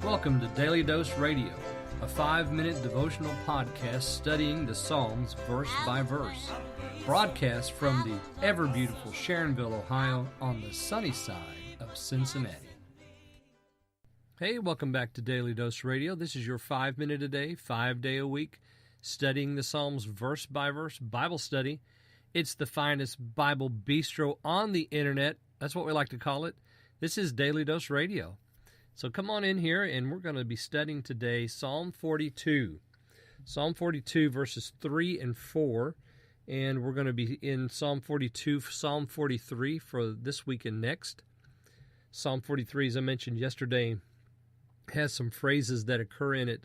Welcome to Daily Dose Radio, a 5-minute devotional podcast studying the Psalms verse by verse. Broadcast from the ever-beautiful Sharonville, Ohio, on the sunny side of Cincinnati. Hey, welcome back to Daily Dose Radio. This is your 5-minute a day, 5-day-a-week, studying the Psalms verse by verse Bible study. It's the finest Bible bistro on the internet. That's what we like to call it. This is Daily Dose Radio. So come on in here, and we're going to be studying today Psalm 42. Psalm 42, verses 3 and 4. And we're going to be in Psalm 42, Psalm 43 for this week and next. Psalm 43, as I mentioned yesterday, has some phrases that occur in it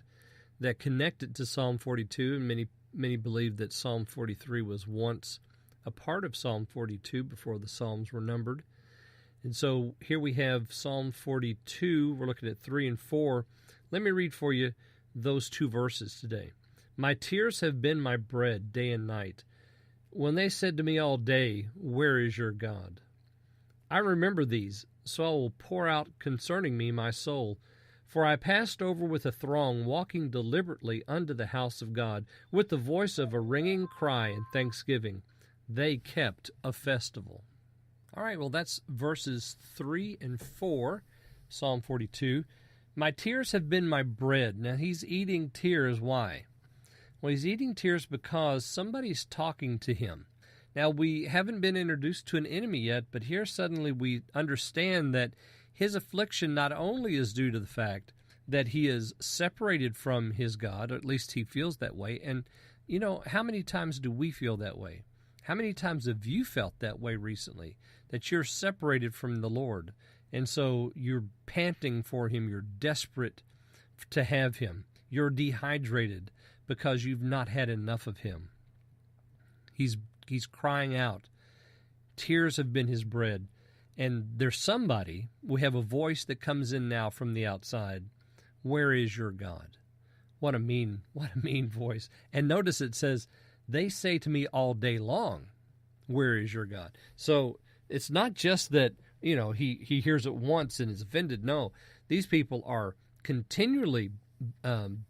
that connect it to Psalm 42. And many believe that Psalm 43 was once a part of Psalm 42 before the Psalms were numbered. And so here we have Psalm 42. We're looking at 3 and 4. Let me read for you those two verses today. My tears have been my bread day and night, when they said to me all day, where is your God? I remember these, so I will pour out concerning me my soul. For I passed over with a throng, walking deliberately unto the house of God, with the voice of a ringing cry and thanksgiving. They kept a festival. All right, well, that's verses 3 and 4, Psalm 42. My tears have been my bread. Now, he's eating tears. Why? Well, he's eating tears because somebody's talking to him. Now, we haven't been introduced to an enemy yet, but here suddenly we understand that his affliction not only is due to the fact that he is separated from his God, or at least he feels that way. And, you know, how many times do we feel that way? How many times have you felt that way recently, that you're separated from the Lord, and so you're panting for Him, you're desperate to have Him, you're dehydrated because you've not had enough of Him. He's crying out. Tears have been His bread, and there's somebody, we have a voice that comes in now from the outside. Where is your God? What a mean voice. And notice it says, they say to me all day long, where is your God? So it's not just that, you know, he hears it once and is offended. No, these people are continually,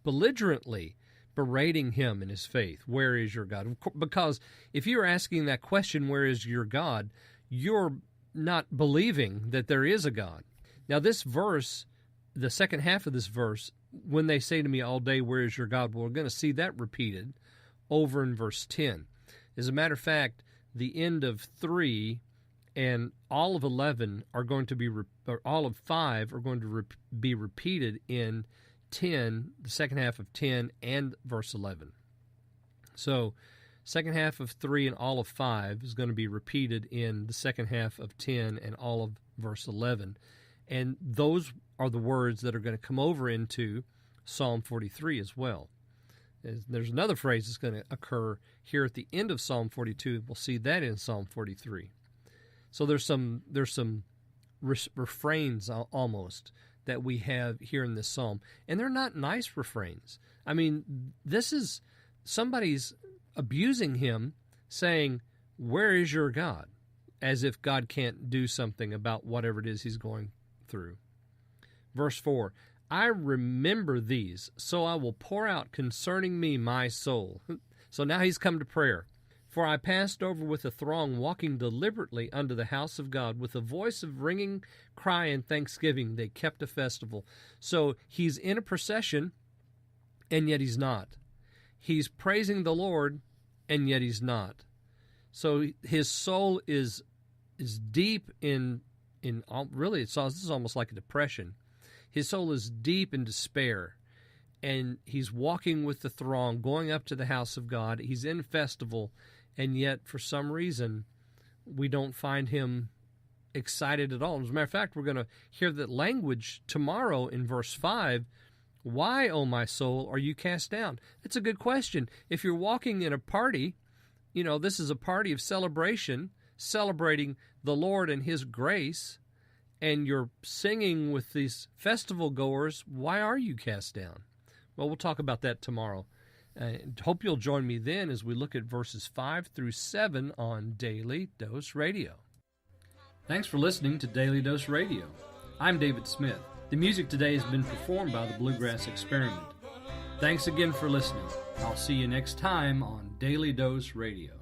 belligerently berating him in his faith. Where is your God? Because if you're asking that question, where is your God, you're not believing that there is a God. Now this verse, the second half of this verse, when they say to me all day, where is your God? Well, we're going to see that repeated over in verse 10. As a matter of fact, the end of 3 and all of 11 are going to be, or all of 5 are going to be repeated in 10, the second half of 10 and verse 11. So, second half of 3 and all of 5 is going to be repeated in the second half of 10 and all of verse 11. And those are the words that are going to come over into Psalm 43 as well. There's another phrase that's going to occur here at the end of Psalm 42. We'll see that in Psalm 43. So there's some refrains almost that we have here in this psalm, and they're not nice refrains. I mean, this is somebody's abusing him, saying, "Where is your God?" as if God can't do something about whatever it is he's going through. Verse 4. I remember these, so I will pour out concerning me my soul. So now he's come to prayer. For I passed over with a throng, walking deliberately unto the house of God, with a voice of ringing cry and thanksgiving. They kept a festival. So he's in a procession, and yet he's not. He's praising the Lord, and yet he's not. So his soul is deep in really, this is almost like a depression. His soul is deep in despair, and he's walking with the throng, going up to the house of God. He's in festival, and yet, for some reason, we don't find him excited at all. As a matter of fact, we're going to hear that language tomorrow in verse 5. Why, O my soul, are you cast down? That's a good question. If you're walking in a party, you know, this is a party of celebration, celebrating the Lord and His grace, and you're singing with these festival goers, why are you cast down? Well, we'll talk about that tomorrow. Hope you'll join me then as we look at verses 5 through 7 on Daily Dose Radio. Thanks for listening to Daily Dose Radio. I'm David Smith. The music today has been performed by the Bluegrass Experiment. Thanks again for listening. I'll see you next time on Daily Dose Radio.